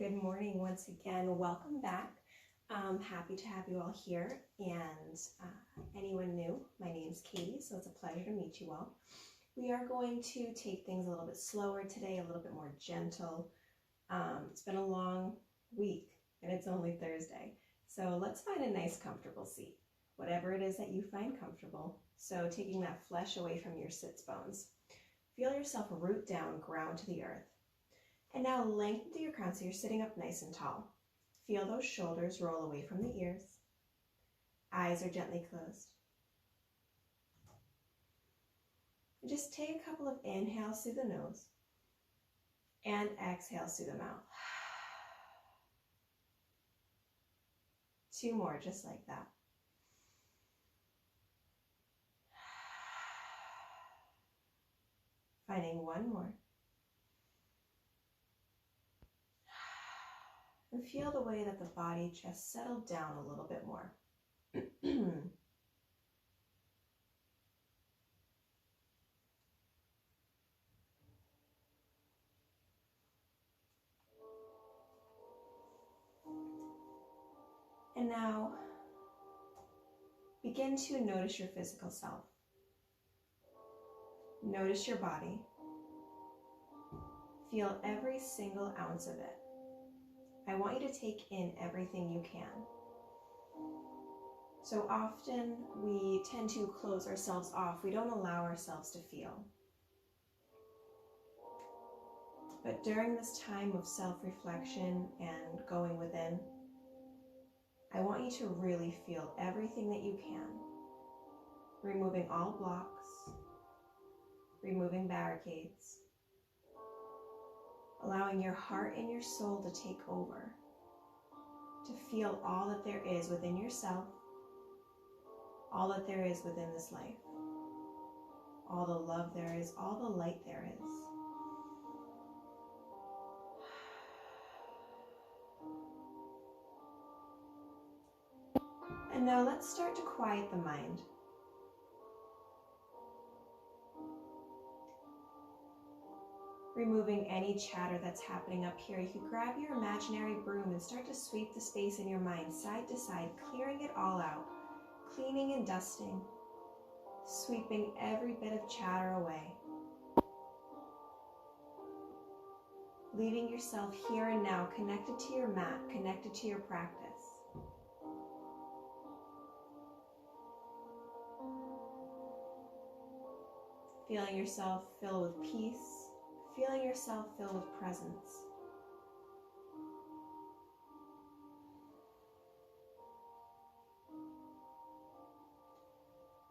good morning once again. Welcome back. Happy to have you all here, and anyone new, my name's Katie, so it's a pleasure to meet you all. We are going to take things a little bit slower today, a little bit more gentle. It's been a long week, and it's only Thursday, so let's find a nice comfortable seat, whatever it is that you find comfortable. So taking that flesh away from your sits bones. Feel yourself root down, ground to the earth. And now lengthen through your crown so you're sitting up nice and tall. Feel those shoulders roll away from the ears. Eyes are gently closed. And just take a couple of inhales through the nose and exhales through the mouth. 2 more, just like that. Finding 1 more. And feel the way that the body just settled down a little bit more. And now, begin to notice your physical self. Notice your body. Feel every single ounce of it. I want you to take in everything you can. So often we tend to close ourselves off. We don't allow ourselves to feel. But during this time of self-reflection and going within, I want you to really feel everything that you can. Removing all blocks, removing barricades, allowing your heart and your soul to take over, to feel all that there is within yourself, all that there is within this life, all the love there is, all the light there is. And now let's start to quiet the mind. Removing any chatter that's happening up here. You can grab your imaginary broom and start to sweep the space in your mind side to side, clearing it all out, cleaning and dusting, sweeping every bit of chatter away. Leaving yourself here and now, connected to your mat, connected to your practice. Feeling yourself fill with peace. Feeling yourself filled with presence.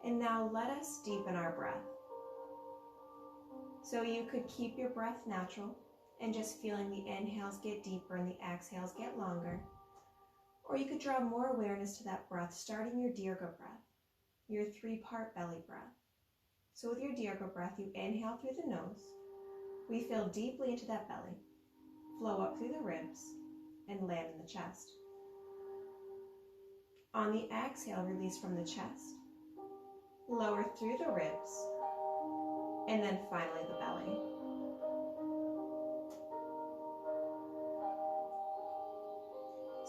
And now let us deepen our breath. So you could keep your breath natural and just feeling the inhales get deeper and the exhales get longer. Or you could draw more awareness to that breath, starting your Dirga breath, your 3-part belly breath. So with your Dirga breath, you inhale through the nose. We feel deeply into that belly, flow up through the ribs, and land in the chest. On the exhale, release from the chest, lower through the ribs, and then finally the belly.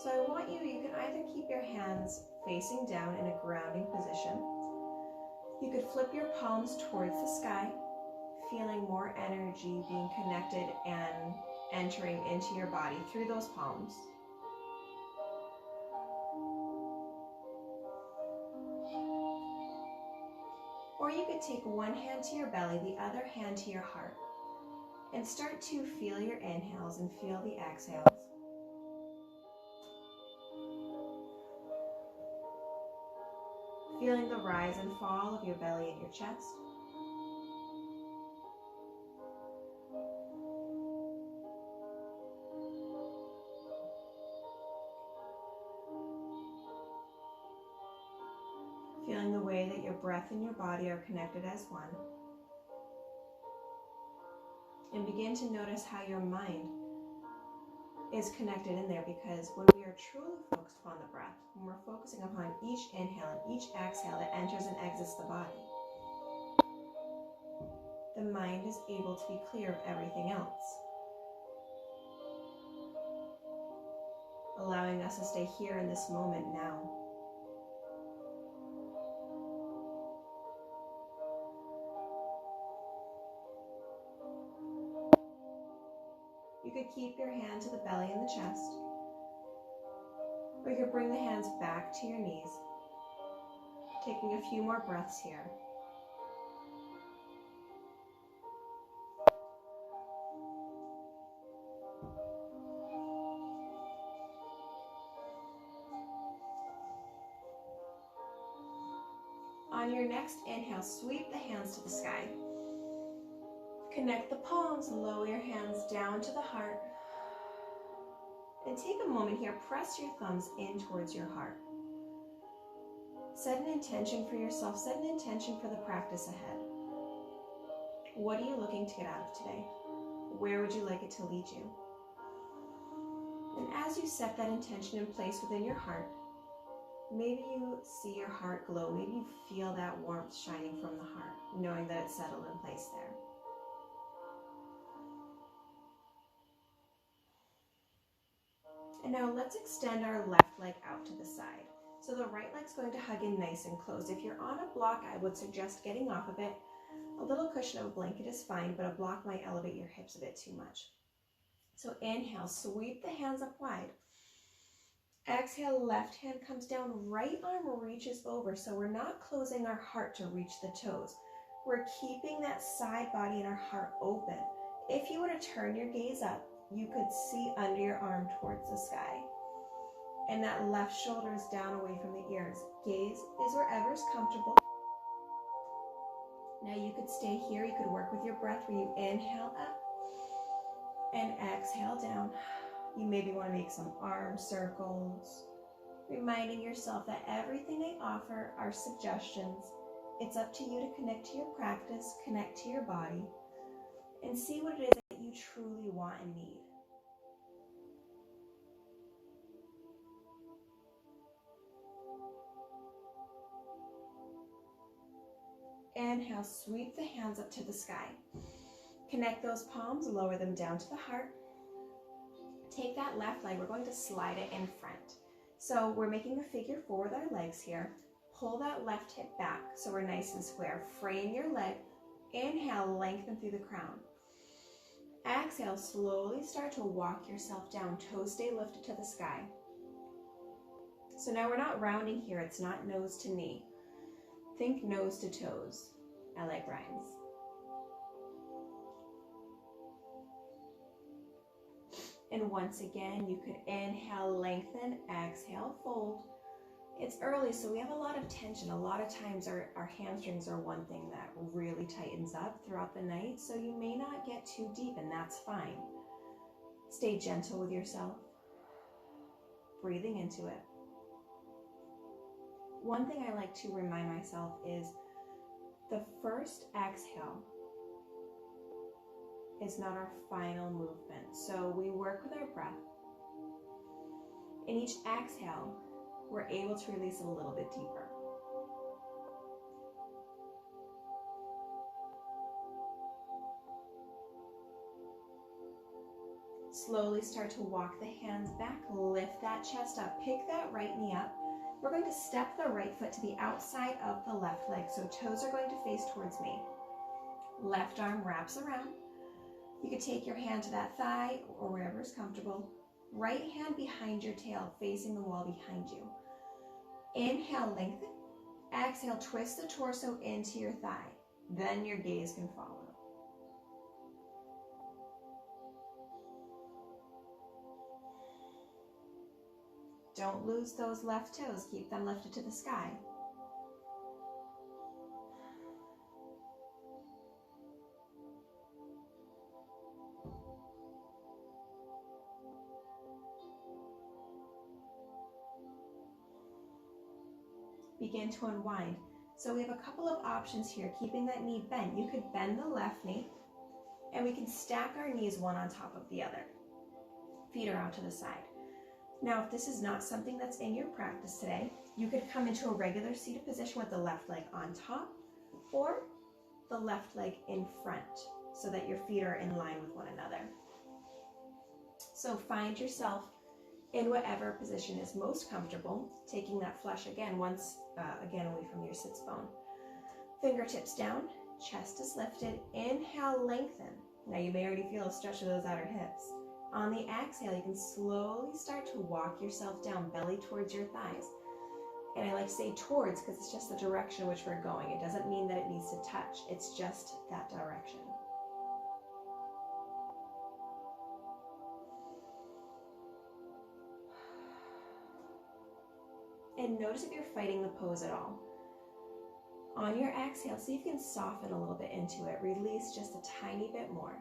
So I want you can either keep your hands facing down in a grounding position. You could flip your palms towards the sky, feeling more energy being connected and entering into your body through those palms. Or you could take one hand to your belly, the other hand to your heart, and start to feel your inhales and feel the exhales. Feeling the rise and fall of your belly and your chest. Feeling the way that your breath and your body are connected as one. And begin to notice how your mind is connected in there, because when we are truly focused upon the breath, when we're focusing upon each inhale and each exhale that enters and exits the body, the mind is able to be clear of everything else. allowing us to stay here in this moment now. You could keep your hand to the belly and the chest, or you could bring the hands back to your knees, taking a few more breaths here. On your next inhale, sweep the hands to the sky. Connect the palms, lower your hands down to the heart. And take a moment here, press your thumbs in towards your heart. Set an intention for yourself, set an intention for the practice ahead. What are you looking to get out of today? Where would you like it to lead you? And as you set that intention in place within your heart, maybe you see your heart glow, maybe you feel that warmth shining from the heart, knowing that it's settled in place there. And now let's extend our left leg out to the side. So the right leg's going to hug in nice and close. If you're on a block, I would suggest getting off of it. A little cushion of a blanket is fine, but a block might elevate your hips a bit too much. So inhale, sweep the hands up wide. Exhale, left hand comes down, right arm reaches over. So we're not closing our heart to reach the toes. We're keeping that side body and our heart open. If you were to turn your gaze up, you could see under your arm towards the sky. And that left shoulder is down away from the ears. Gaze is wherever's comfortable. Now you could stay here. You could work with your breath where you inhale up and exhale down. You maybe want to make some arm circles, reminding yourself that everything I offer are suggestions. It's up to you to connect to your practice, connect to your body, and see what it is that you truly want and need. Inhale, sweep the hands up to the sky. Connect those palms, lower them down to the heart. Take that left leg, we're going to slide it in front. So we're making a figure four with our legs here. Pull that left hip back so we're nice and square. Frame your leg. Inhale, lengthen through the crown. Exhale, slowly start to walk yourself down. Toes stay lifted to the sky. So now we're not rounding here. It's not nose to knee. Think nose to toes. I like rhymes. And once again, you could inhale, lengthen, exhale, fold. It's early, so we have a lot of tension. A lot of times our hamstrings are one thing that really tightens up throughout the night, so you may not get too deep, and that's fine. Stay gentle with yourself, breathing into it. One thing I like to remind myself is the first exhale is not our final movement. So we work with our breath. In each exhale, we're able to release a little bit deeper. Slowly start to walk the hands back, lift that chest up, pick that right knee up. We're going to step the right foot to the outside of the left leg, so toes are going to face towards me. Left arm wraps around. You could take your hand to that thigh or wherever is comfortable. Right hand behind your tail, facing the wall behind you. Inhale, lengthen. Exhale, twist the torso into your thigh. Then your gaze can follow. Don't lose those left toes. Keep them lifted to the sky. Begin to unwind. So we have a couple of options here, keeping that knee bent. You could bend the left knee, and we can stack our knees one on top of the other. Feet are out to the side. Now, if this is not something that's in your practice today, you could come into a regular seated position with the left leg on top or the left leg in front so that your feet are in line with one another. So find yourself in whatever position is most comfortable, taking that flesh again, once again away from your sits bone. Fingertips down, chest is lifted. Inhale, lengthen. Now you may already feel a stretch of those outer hips. On the exhale, you can slowly start to walk yourself down, belly towards your thighs. And I like to say towards because it's just the direction in which we're going. It doesn't mean that it needs to touch. It's just that direction. And notice if you're fighting the pose at all. On your exhale, see if you can soften a little bit into it. Release just a tiny bit more.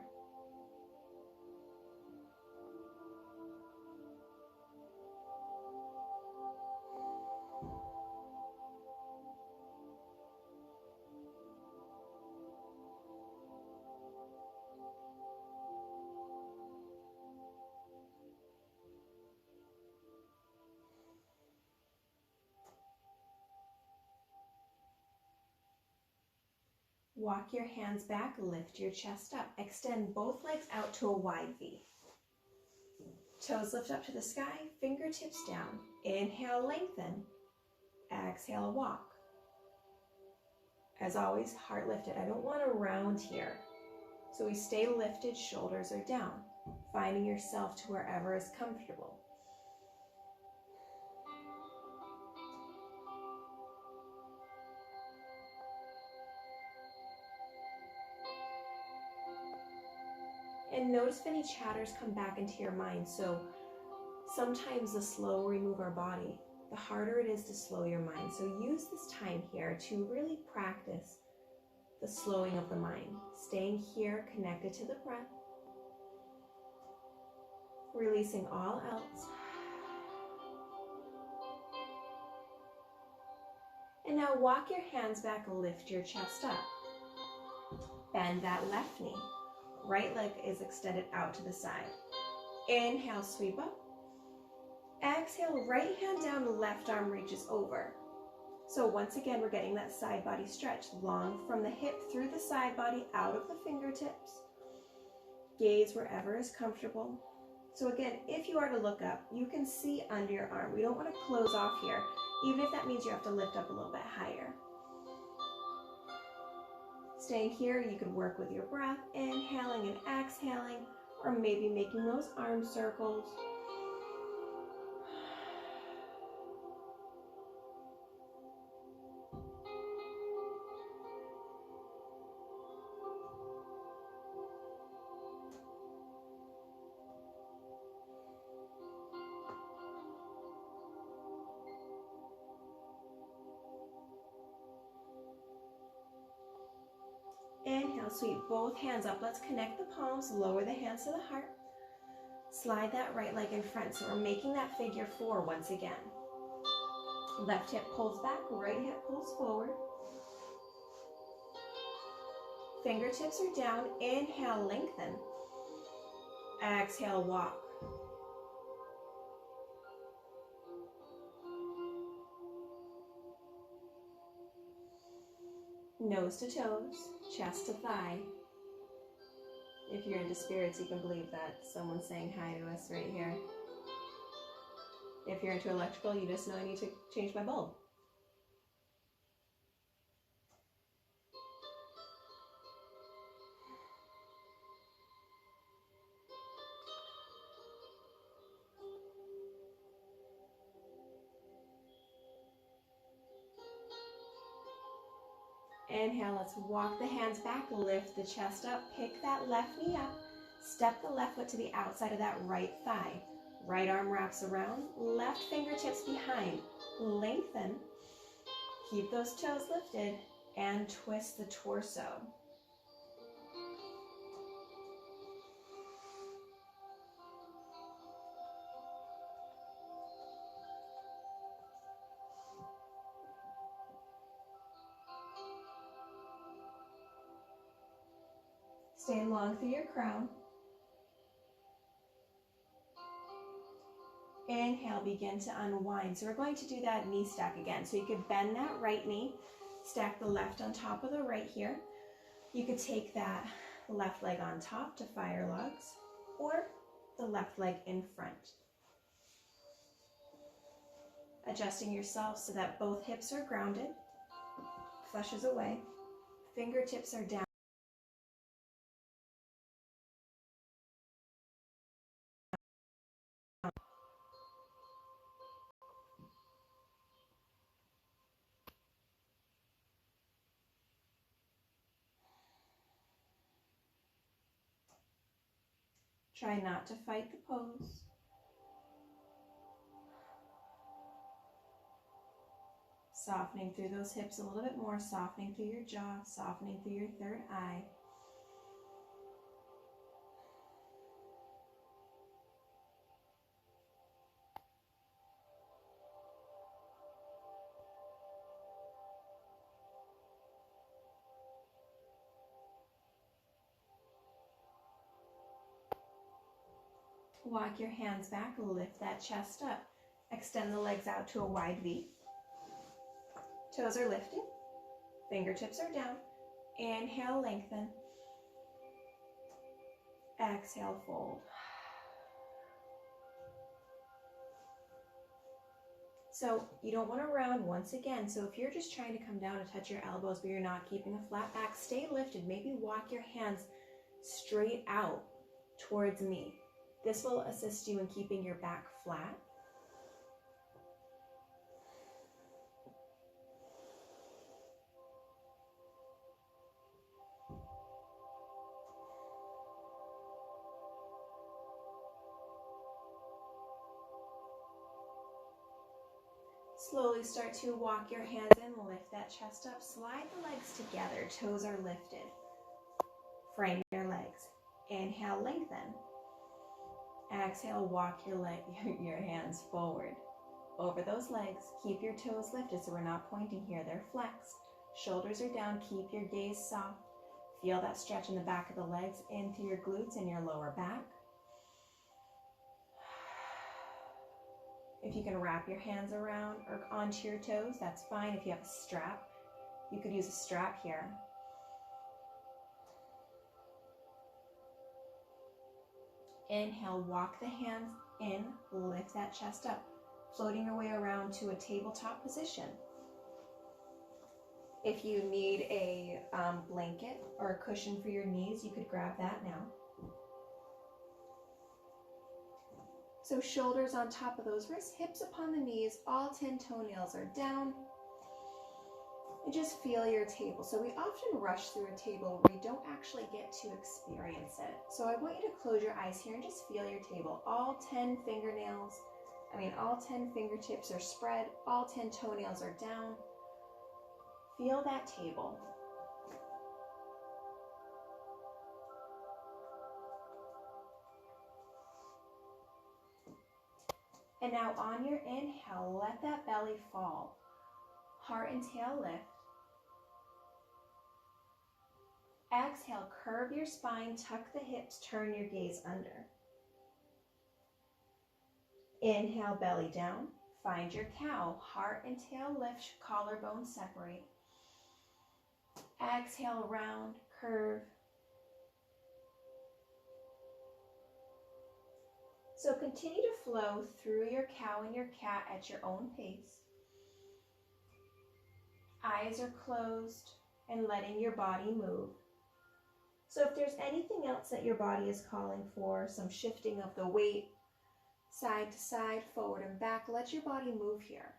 Walk your hands back, lift your chest up. Extend both legs out to a wide V. Toes lift up to the sky, fingertips down. Inhale, lengthen. Exhale, walk. As always, heart lifted. I don't want to round here. So we stay lifted, shoulders are down, finding yourself to wherever is comfortable. And notice if any chatters come back into your mind. So sometimes the slower we move our body, the harder it is to slow your mind. So use this time here to really practice the slowing of the mind. Staying here, connected to the breath. Releasing all else. And now walk your hands back, lift your chest up. Bend that left knee. Right leg is extended out to the side. Inhale, sweep up. Exhale, right hand down, left arm reaches over. So once again, we're getting that side body stretch, long from the hip through the side body, out of the fingertips. Gaze wherever is comfortable. So again, if you are to look up, you can see under your arm. We don't want to close off here, even if that means you have to lift up a little bit higher. Staying here, you could work with your breath, inhaling and exhaling, or maybe making those arm circles. Inhale, sweep both hands up. Let's connect the palms, lower the hands to the heart. Slide that right leg in front. So we're making that figure four once again. Left hip pulls back, right hip pulls forward. Fingertips are down. Inhale, lengthen. Exhale, walk. Nose to toes, chest to thigh. If you're into spirits, you can believe that someone's saying hi to us right here. If you're into electrical, you just know I need to change my bulb. Inhale, let's walk the hands back, lift the chest up, pick that left knee up, step the left foot to the outside of that right thigh. Right arm wraps around, left fingertips behind, lengthen, keep those toes lifted, and twist the torso. Stay long through your crown. Inhale, begin to unwind. So we're going to do that knee stack again. So you could bend that right knee, stack the left on top of the right here. You could take that left leg on top to fire logs, or the left leg in front. Adjusting yourself so that both hips are grounded, flushes away, fingertips are down. Try not to fight the pose. Softening through those hips a little bit more, softening through your jaw, softening through your third eye. Walk your hands back, lift that chest up. Extend the legs out to a wide V. Toes are lifted, fingertips are down. Inhale, lengthen. Exhale, fold. So you don't want to round once again. So if you're just trying to come down and touch your elbows but you're not keeping a flat back, stay lifted. Maybe walk your hands straight out towards me. This will assist you in keeping your back flat. Slowly start to walk your hands in, lift that chest up, slide the legs together, toes are lifted. Frame your legs. Inhale, lengthen. Exhale, walk your hands forward over those legs. Keep your toes lifted so we're not pointing here, they're flexed. Shoulders are down, keep your gaze soft. Feel that stretch in the back of the legs, in through your glutes and your lower back. If you can wrap your hands around or onto your toes, that's fine. If you have a strap, you could use a strap here. Inhale, walk the hands in, lift that chest up, floating your way around to a tabletop position. If you need a blanket or a cushion for your knees, you could grab that now. So shoulders on top of those wrists, hips upon the knees, all 10 toenails are down. And just feel your table. So we often rush through a table where we don't actually get to experience it. So I want you to close your eyes here and just feel your table. All 10 fingertips are spread, all 10 toenails are down. Feel that table. And now on your inhale, let that belly fall. Heart and tail lift. Exhale, curve your spine, tuck the hips, turn your gaze under. Inhale, belly down. Find your cow. Heart and tail lift, collarbones separate. Exhale, round, curve. So continue to flow through your cow and your cat at your own pace. Eyes are closed and letting your body move. So if there's anything else that your body is calling for, some shifting of the weight, side to side, forward and back, let your body move here.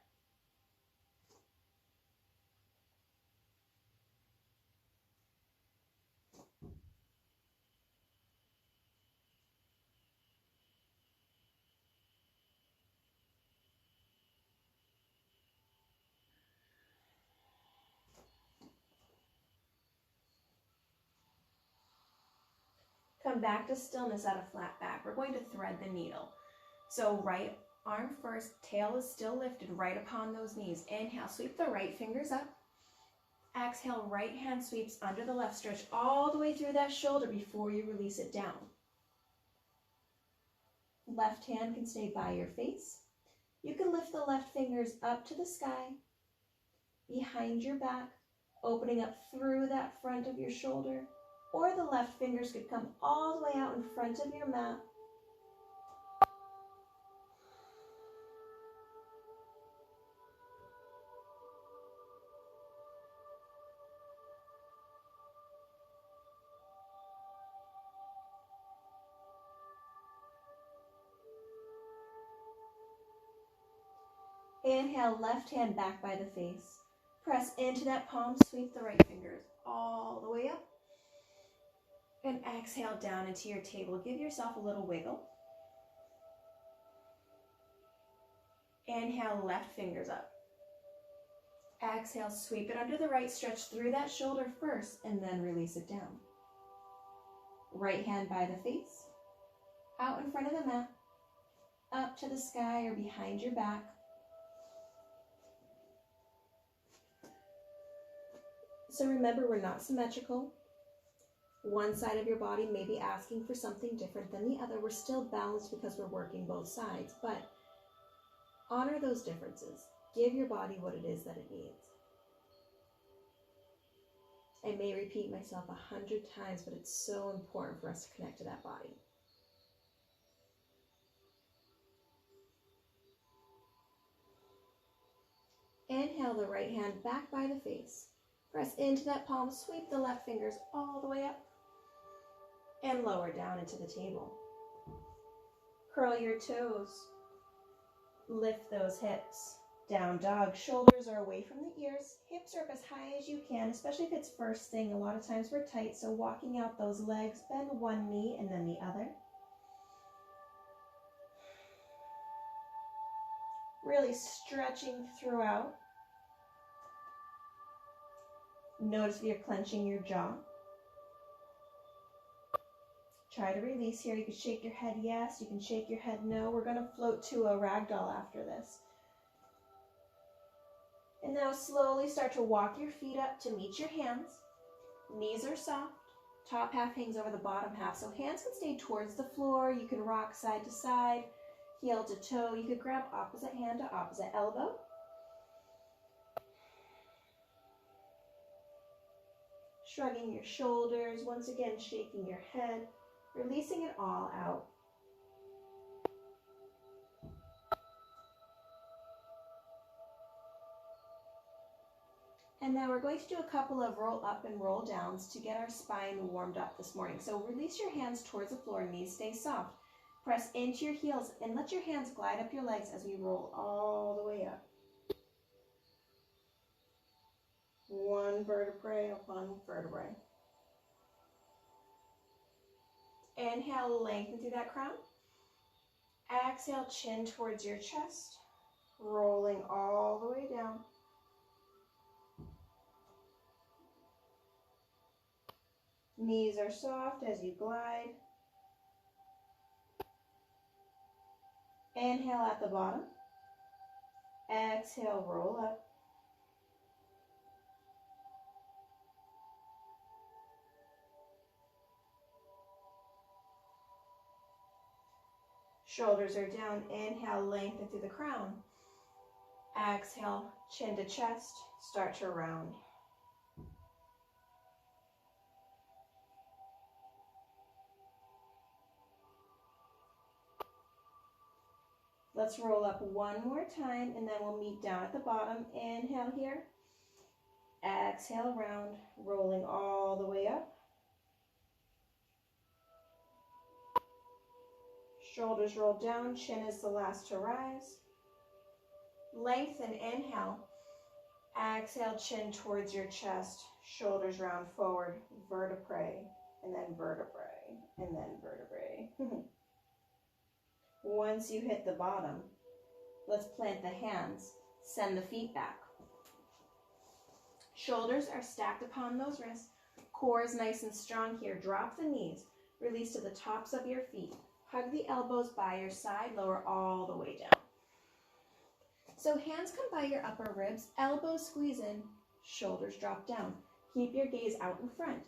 Come back to stillness at a flat back. We're going to thread the needle. So right arm first, tail is still lifted right upon those knees. Inhale, sweep the right fingers up. Exhale, right hand sweeps under the left. Stretch all the way through that shoulder before you release it down. Left hand can stay by your face. You can lift the left fingers up to the sky, behind your back, opening up through that front of your shoulder. Or the left fingers could come all the way out in front of your mat. Inhale, left hand back by the face. Press into that palm, sweep the right fingers all the way up. And exhale down into your table. Give yourself a little wiggle. Inhale, left fingers up. Exhale, sweep it under the right, stretch through that shoulder first, and then release it down. Right hand by the face, out in front of the mat, up to the sky or behind your back. So remember, we're not symmetrical. One side of your body may be asking for something different than the other. We're still balanced because we're working both sides, but honor those differences. Give your body what it is that it needs. I may repeat myself 100 times, but it's so important for us to connect to that body. Inhale the right hand back by the face. Press into that palm, sweep the left fingers all the way up and lower down into the table. Curl your toes. Lift those hips. Down dog. Shoulders are away from the ears. Hips are up as high as you can, especially if it's first thing. A lot of times we're tight, so walking out those legs, bend one knee and then the other. Really stretching throughout. Notice if you're clenching your jaw. Try to release here. You can shake your head yes, you can shake your head no. We're going to float to a ragdoll after this. And now slowly start to walk your feet up to meet your hands. Knees are soft. Top half hangs over the bottom half. So hands can stay towards the floor. You can rock side to side, heel to toe. You could grab opposite hand to opposite elbow. Shrugging your shoulders, once again shaking your head, releasing it all out. And now we're going to do a couple of roll up and roll downs to get our spine warmed up this morning. So release your hands towards the floor, knees stay soft. Press into your heels and let your hands glide up your legs as we roll all the way up. One vertebrae upon vertebrae. Inhale, lengthen through that crown. Exhale, chin towards your chest, rolling all the way down. Knees are soft as you glide. Inhale at the bottom. Exhale, roll up. Shoulders are down. Inhale, lengthen through the crown. Exhale, chin to chest, start to round. Let's roll up one more time and then we'll meet down at the bottom. Inhale here. Exhale, round, rolling all the way up. Shoulders roll down, chin is the last to rise. Lengthen, inhale. Exhale, chin towards your chest, shoulders round forward, vertebrae, and then vertebrae, and then vertebrae. Once you hit the bottom, let's plant the hands, send the feet back. Shoulders are stacked upon those wrists. Core is nice and strong here. Drop the knees, release to the tops of your feet. Hug the elbows by your side, lower all the way down. So hands come by your upper ribs, elbows squeeze in, shoulders drop down. Keep your gaze out in front.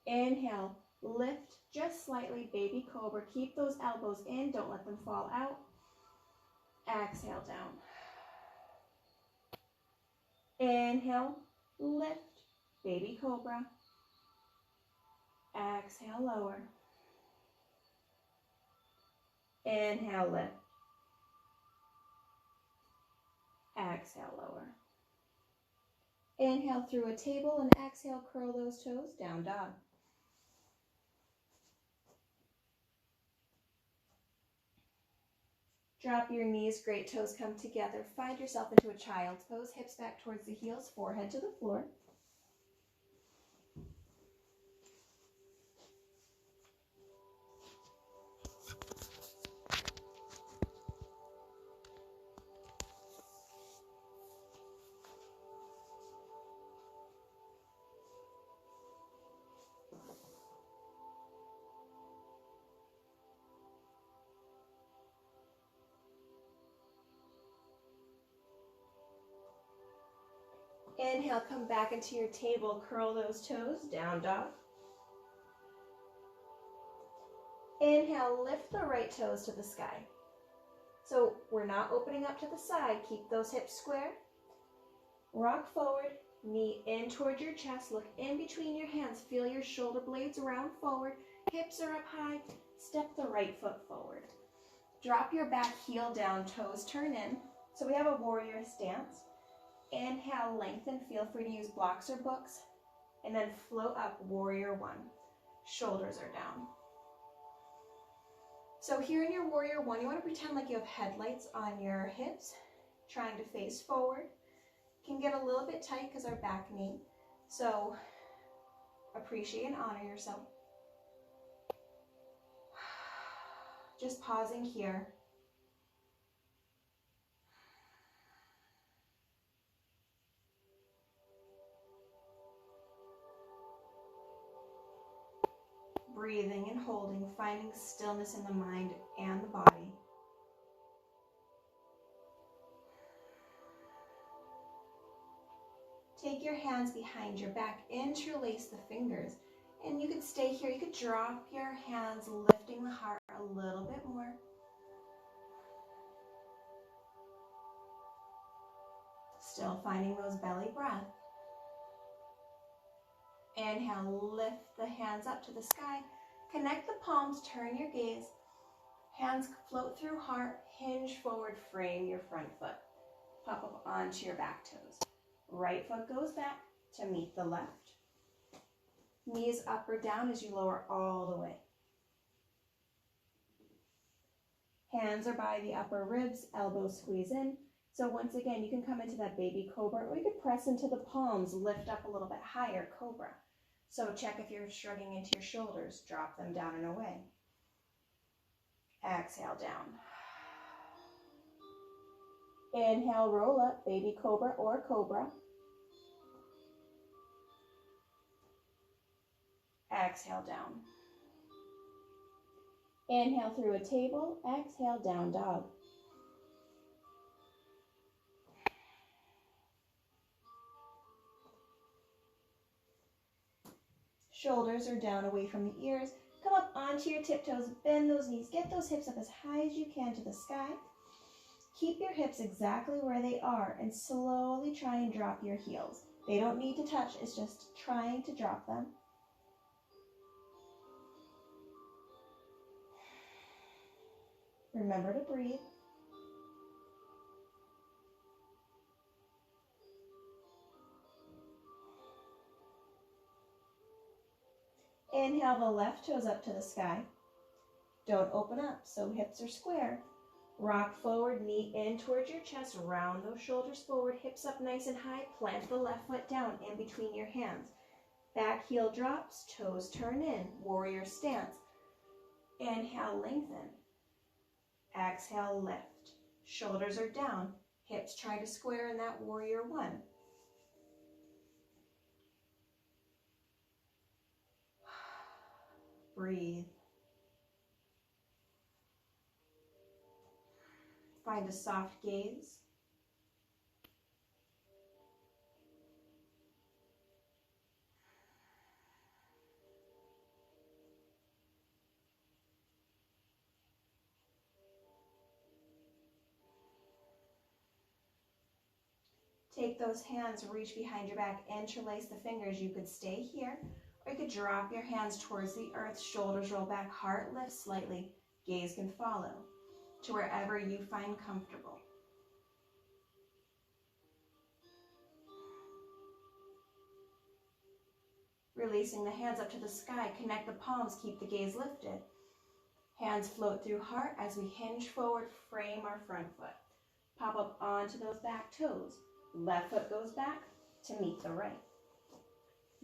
Inhale, lift just slightly, baby cobra. Keep those elbows in, don't let them fall out. Exhale down. Inhale, lift, baby cobra. Exhale, lower. Inhale, lift. Exhale, lower. Inhale through a table and exhale, curl those toes, down dog. Drop your knees, great toes come together. Find yourself into a child's pose, hips back towards the heels, forehead to the floor. Inhale, come back into your table, curl those toes, down dog. Inhale, lift the right toes to the sky. So we're not opening up to the side, keep those hips square. Rock forward, knee in towards your chest, look in between your hands, feel your shoulder blades round forward, hips are up high, step the right foot forward. Drop your back heel down, toes turn in. So we have a warrior stance. Inhale, lengthen, feel free to use blocks or books, and then float up, warrior one. Shoulders are down. So here in your warrior one, you want to pretend like you have headlights on your hips, trying to face forward. Can get a little bit tight because our back knee. So appreciate and honor yourself. Just pausing here. Breathing and holding, finding stillness in the mind and the body. Take your hands behind your back, interlace the fingers, and you could stay here. You could drop your hands, lifting the heart a little bit more. Still finding those belly breaths. Inhale, lift the hands up to the sky. Connect the palms, turn your gaze. Hands float through heart, hinge forward, frame your front foot. Pop up onto your back toes. Right foot goes back to meet the left. Knees up or down as you lower all the way. Hands are by the upper ribs, elbows squeeze in. So once again, you can come into that baby cobra, or you could press into the palms, lift up a little bit higher, cobra. So check if you're shrugging into your shoulders, drop them down and away. Exhale down. Inhale, roll up, baby cobra or cobra. Exhale down. Inhale through a table, exhale down dog. Shoulders are down away from the ears. Come up onto your tiptoes, bend those knees, get those hips up as high as you can to the sky. Keep your hips exactly where they are and slowly try and drop your heels. They don't need to touch, it's just trying to drop them. Remember to breathe. Inhale the left toes up to the sky. Don't open up, so hips are square. Rock forward, knee in towards your chest, round those shoulders forward, hips up nice and high, plant the left foot down in between your hands. Back heel drops, toes turn in, warrior stance. Inhale, lengthen. Exhale, lift. Shoulders are down, hips try to square in that warrior one. Breathe. Find a soft gaze. Take those hands, reach behind your back, interlace the fingers. You could stay here, or you could drop your hands towards the earth, shoulders roll back, heart lifts slightly, gaze can follow to wherever you find comfortable. Releasing the hands up to the sky, connect the palms, keep the gaze lifted. Hands float through heart as we hinge forward, frame our front foot. Pop up onto those back toes. Left foot goes back to meet the right.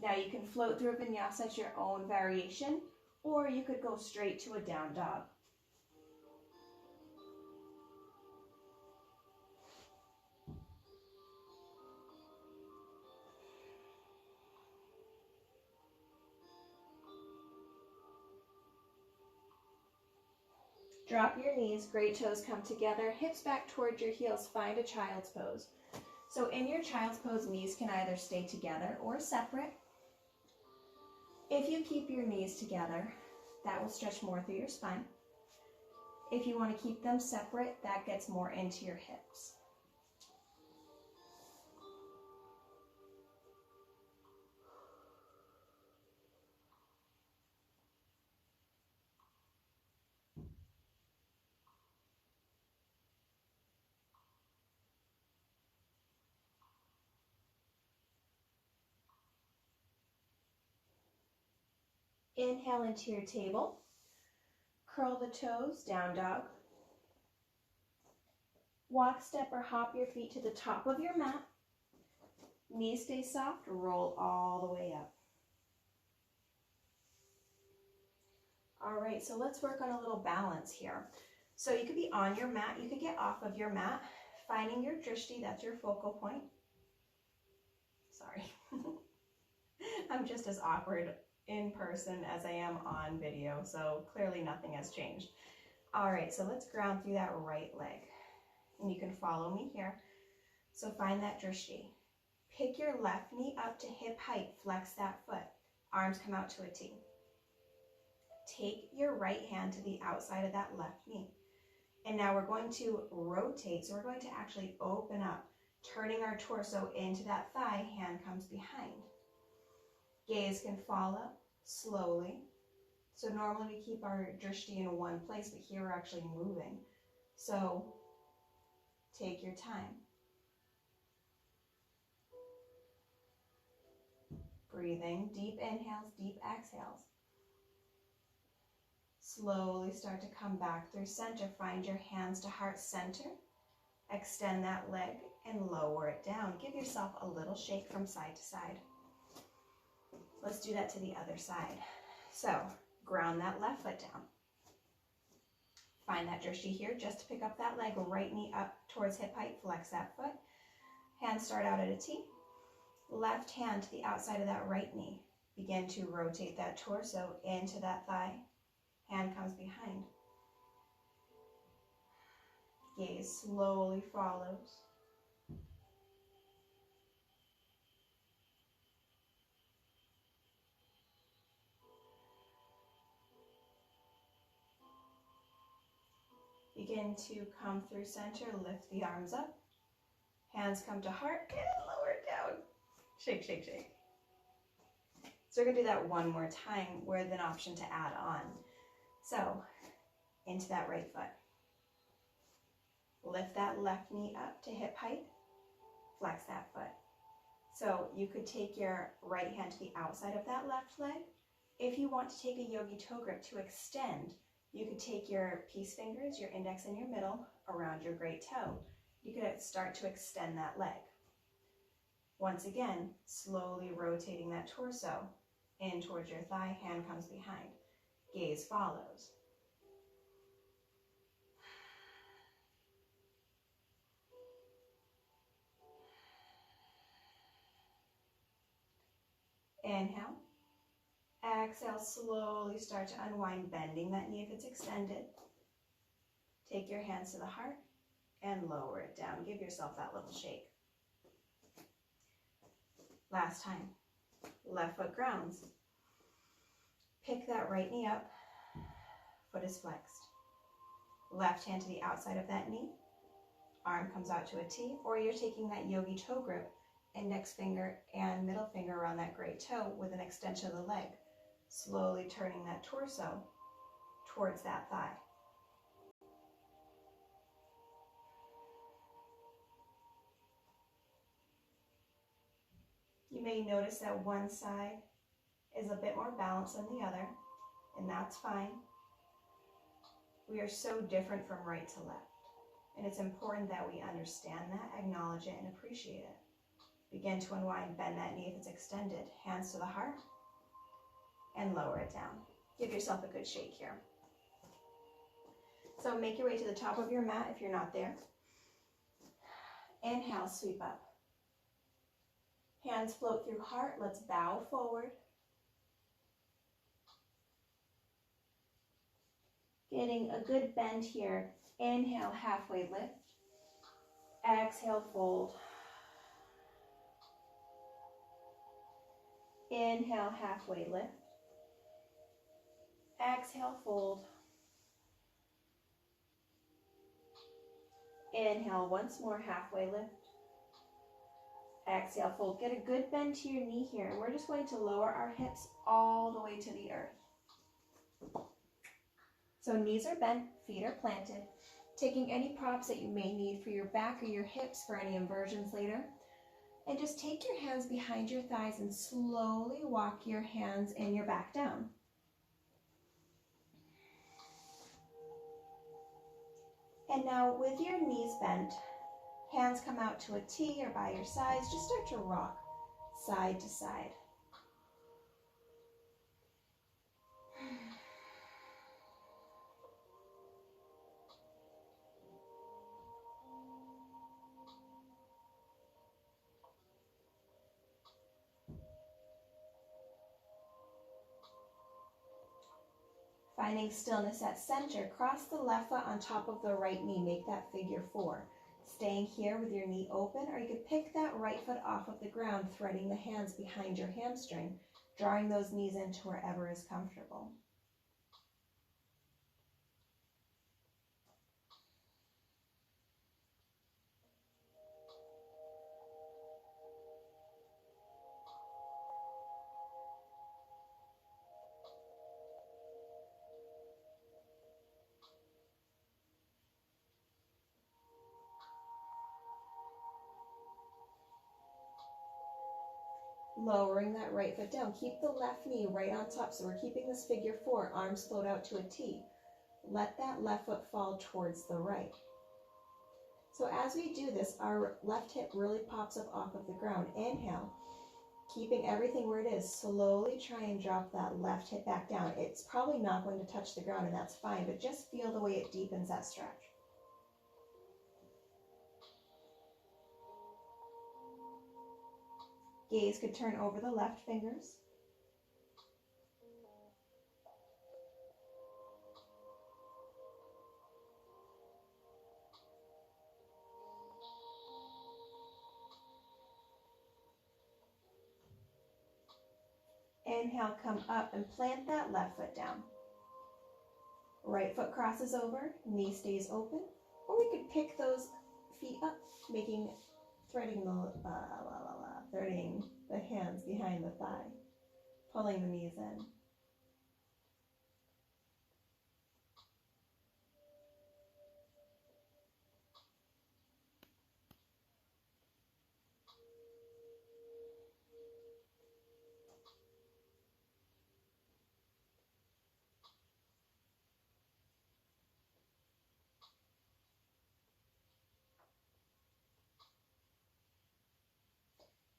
Now you can float through a vinyasa at your own variation, or you could go straight to a down dog. Drop your knees, great toes come together, hips back towards your heels, find a child's pose. So in your child's pose, knees can either stay together or separate. If you keep your knees together, that will stretch more through your spine. If you want to keep them separate, that gets more into your hips. Inhale into your table. Curl the toes, down dog. Walk, step, or hop your feet to the top of your mat. Knees stay soft, roll all the way up. All right, so let's work on a little balance here. So you could be on your mat, you could get off of your mat, finding your drishti, that's your focal point. Sorry. I'm just as awkward in person as I am on video, so clearly nothing has changed. All right, so let's ground through that right leg. And you can follow me here. So find that drishti. Pick your left knee up to hip height, flex that foot. Arms come out to a T. Take your right hand to the outside of that left knee. And now we're going to rotate, so we're going to actually open up, turning our torso into that thigh, hand comes behind. Gaze can follow slowly. So normally we keep our drishti in one place, but here we're actually moving. So take your time. Breathing, deep inhales, deep exhales. Slowly start to come back through center. Find your hands to heart center. Extend that leg and lower it down. Give yourself a little shake from side to side. Let's do that to the other side. So ground that left foot down. Find that drishti here just to pick up that leg. Right knee up towards hip height. Flex that foot. Hands start out at a T. Left hand to the outside of that right knee. Begin to rotate that torso into that thigh. Hand comes behind. Gaze slowly follows. Begin to come through center, lift the arms up. Hands come to heart and lower it down. Shake, shake, shake. So we're gonna do that one more time with an option to add on. So into that right foot. Lift that left knee up to hip height. Flex that foot. So you could take your right hand to the outside of that left leg. If you want to take a yogi toe grip to extend, you could take your peace fingers, your index and your middle, around your great toe. You could start to extend that leg. Once again, slowly rotating that torso in towards your thigh, hand comes behind. Gaze follows. Inhale. Exhale, slowly start to unwind, bending that knee if it's extended. Take your hands to the heart and lower it down. Give yourself that little shake. Last time. Left foot grounds. Pick that right knee up. Foot is flexed. Left hand to the outside of that knee. Arm comes out to a T, or you're taking that yogi toe grip, index finger and middle finger around that great toe with an extension of the leg. Slowly turning that torso towards that thigh. You may notice that one side is a bit more balanced than the other, and that's fine. We are so different from right to left. And it's important that we understand that, acknowledge it, and appreciate it. Begin to unwind, bend that knee if it's extended. Hands to the heart, and lower it down. Give yourself a good shake here. So make your way to the top of your mat if you're not there. Inhale, sweep up. Hands float through heart. Let's bow forward. Getting a good bend here. Inhale, halfway lift. Exhale, fold. Inhale, halfway lift. Exhale, fold. Inhale, once more, halfway lift. Exhale, fold. Get a good bend to your knee here, and we're just going to lower our hips all the way to the earth. So knees are bent, feet are planted. Taking any props that you may need for your back or your hips for any inversions later. And just take your hands behind your thighs and slowly walk your hands and your back down. And now with your knees bent, hands come out to a T or by your sides. Just start to rock side to side. Finding stillness at center, cross the left foot on top of the right knee. Make that figure 4. Staying here with your knee open, or you could pick that right foot off of the ground, threading the hands behind your hamstring, drawing those knees into wherever is comfortable. Lowering that right foot down. Keep the left knee right on top. So we're keeping this figure 4, arms float out to a T. Let that left foot fall towards the right. So as we do this, our left hip really pops up off of the ground. Inhale, keeping everything where it is. Slowly try and drop that left hip back down. It's probably not going to touch the ground, and that's fine, but just feel the way it deepens that stretch. Gaze could turn over the left fingers. Inhale, come up and plant that left foot down. Right foot crosses over, knee stays open, or we could pick those feet up, threading the hands behind the thigh, pulling the knees in.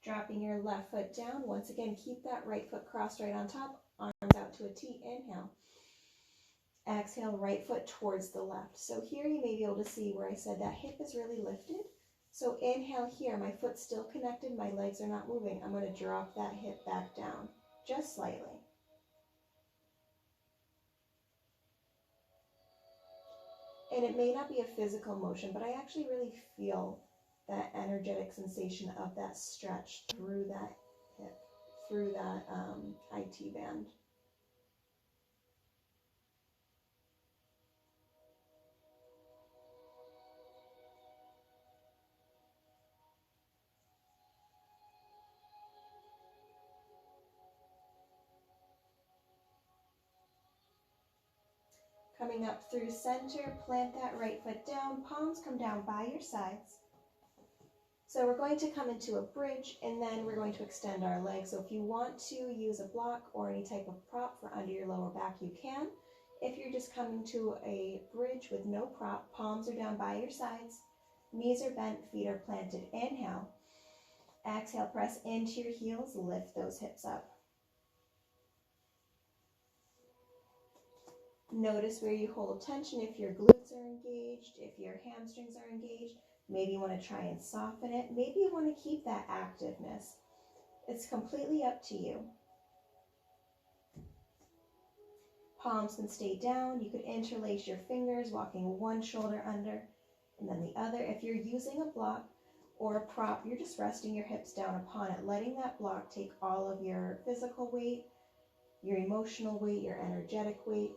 Dropping your left foot down. Once again, keep that right foot crossed right on top, arms out to a T. Inhale. Exhale, right foot towards the left. So here you may be able to see where I said that hip is really lifted. So inhale here, my foot's still connected, my legs are not moving. I'm going to drop that hip back down, just slightly. And it may not be a physical motion, but I actually really feel that energetic sensation of that stretch through that hip, through that IT band. Coming up through center, plant that right foot down, palms come down by your sides. So we're going to come into a bridge, and then we're going to extend our legs. So if you want to use a block or any type of prop for under your lower back, you can. If you're just coming to a bridge with no prop, palms are down by your sides, knees are bent, feet are planted. Inhale. Exhale, press into your heels, lift those hips up. Notice where you hold tension, if your glutes are engaged, if your hamstrings are engaged. Maybe you want to try and soften it. Maybe you want to keep that activeness. It's completely up to you. Palms can stay down. You could interlace your fingers, walking one shoulder under and then the other. If you're using a block or a prop, you're just resting your hips down upon it, letting that block take all of your physical weight, your emotional weight, your energetic weight.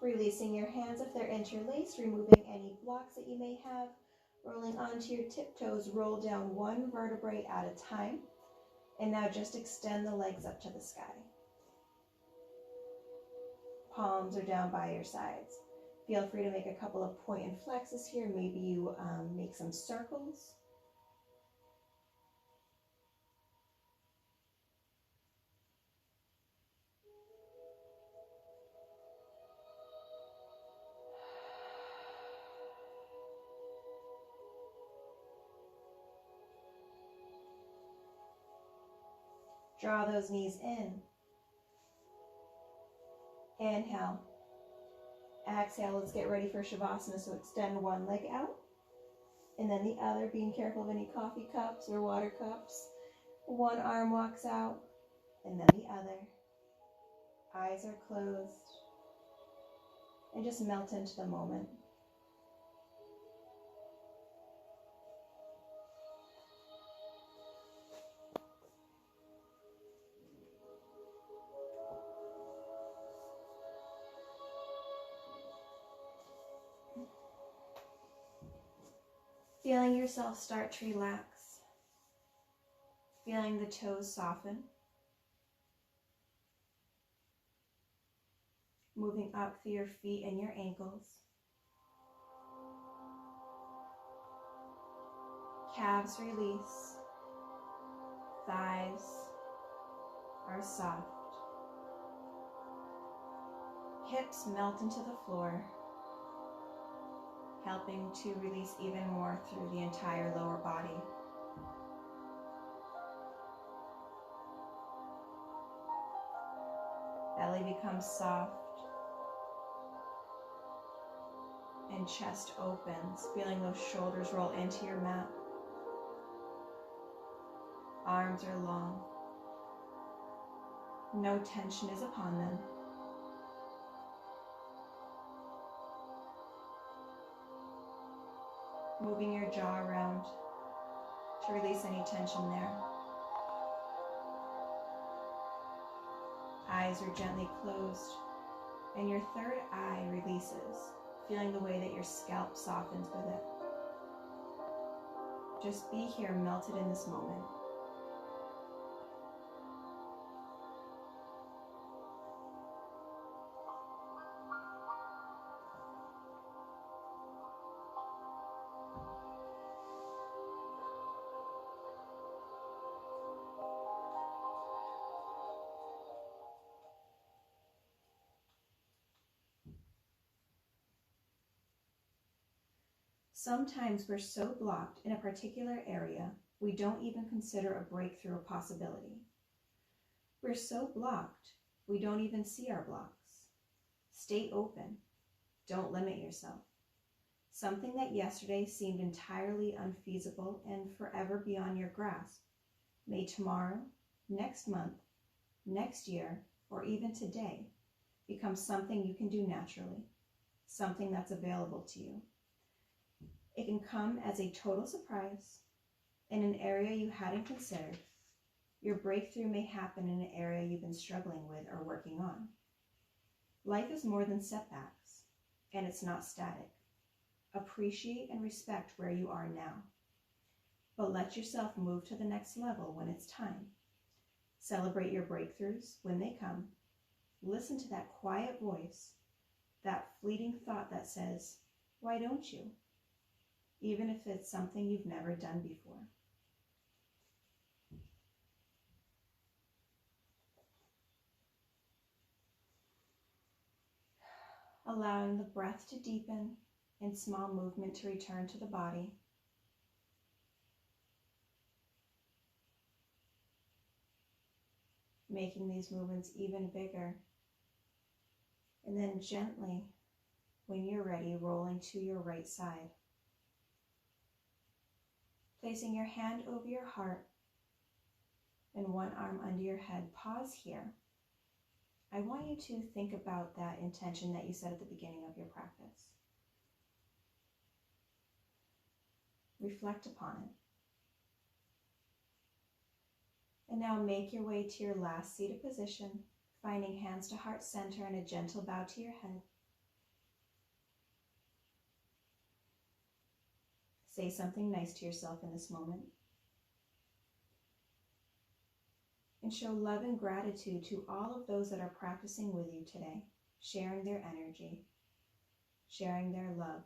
Releasing your hands if they're interlaced, removing any blocks that you may have. Rolling onto your tiptoes, roll down one vertebrae at a time. And now just extend the legs up to the sky. Palms are down by your sides. Feel free to make a couple of point and flexes here. Maybe you make some circles. Draw those knees in. Inhale. Exhale, let's get ready for Shavasana. So extend one leg out and then the other, being careful of any coffee cups or water cups. One arm walks out and then the other. Eyes are closed and just melt into the moment. Feeling yourself start to relax. Feeling the toes soften. Moving up through your feet and your ankles. Calves release. Thighs are soft. Hips melt into the floor, helping to release even more through the entire lower body. Belly becomes soft and chest opens, feeling those shoulders roll into your mat. Arms are long. No tension is upon them. Moving your jaw around to release any tension there. Eyes are gently closed, and your third eye releases, feeling the way that your scalp softens with it. Just be here, melted in this moment. Sometimes we're so blocked in a particular area, we don't even consider a breakthrough a possibility. We're so blocked, we don't even see our blocks. Stay open. Don't limit yourself. Something that yesterday seemed entirely unfeasible and forever beyond your grasp may tomorrow, next month, next year, or even today become something you can do naturally, something that's available to you. It can come as a total surprise in an area you hadn't considered. Your breakthrough may happen in an area you've been struggling with or working on. Life is more than setbacks, and it's not static. Appreciate and respect where you are now, but let yourself move to the next level when it's time. Celebrate your breakthroughs when they come. Listen to that quiet voice, that fleeting thought that says, "Why don't you?" Even if it's something you've never done before. allowing the breath to deepen and small movement to return to the body. Making these movements even bigger. And then gently, when you're ready, rolling to your right side. Placing your hand over your heart and one arm under your head. Pause here. I want you to think about that intention that you said at the beginning of your practice. Reflect upon it. And now make your way to your last seated position, finding hands to heart center and a gentle bow to your head. Say something nice to yourself in this moment. And show love and gratitude to all of those that are practicing with you today, sharing their energy, sharing their love.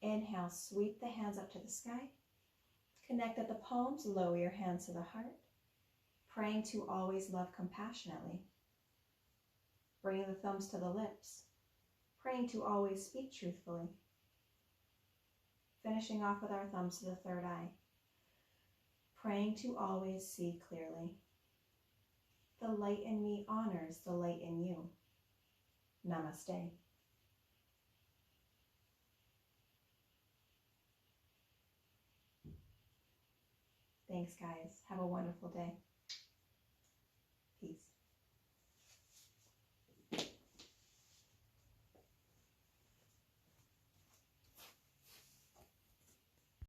Inhale, sweep the hands up to the sky. Connect at the palms, lower your hands to the heart, praying to always love compassionately. Bringing the thumbs to the lips, praying to always speak truthfully. Finishing off with our thumbs to the third eye, praying to always see clearly. The light in me honors the light in you. Namaste. Thanks, guys. Have a wonderful day.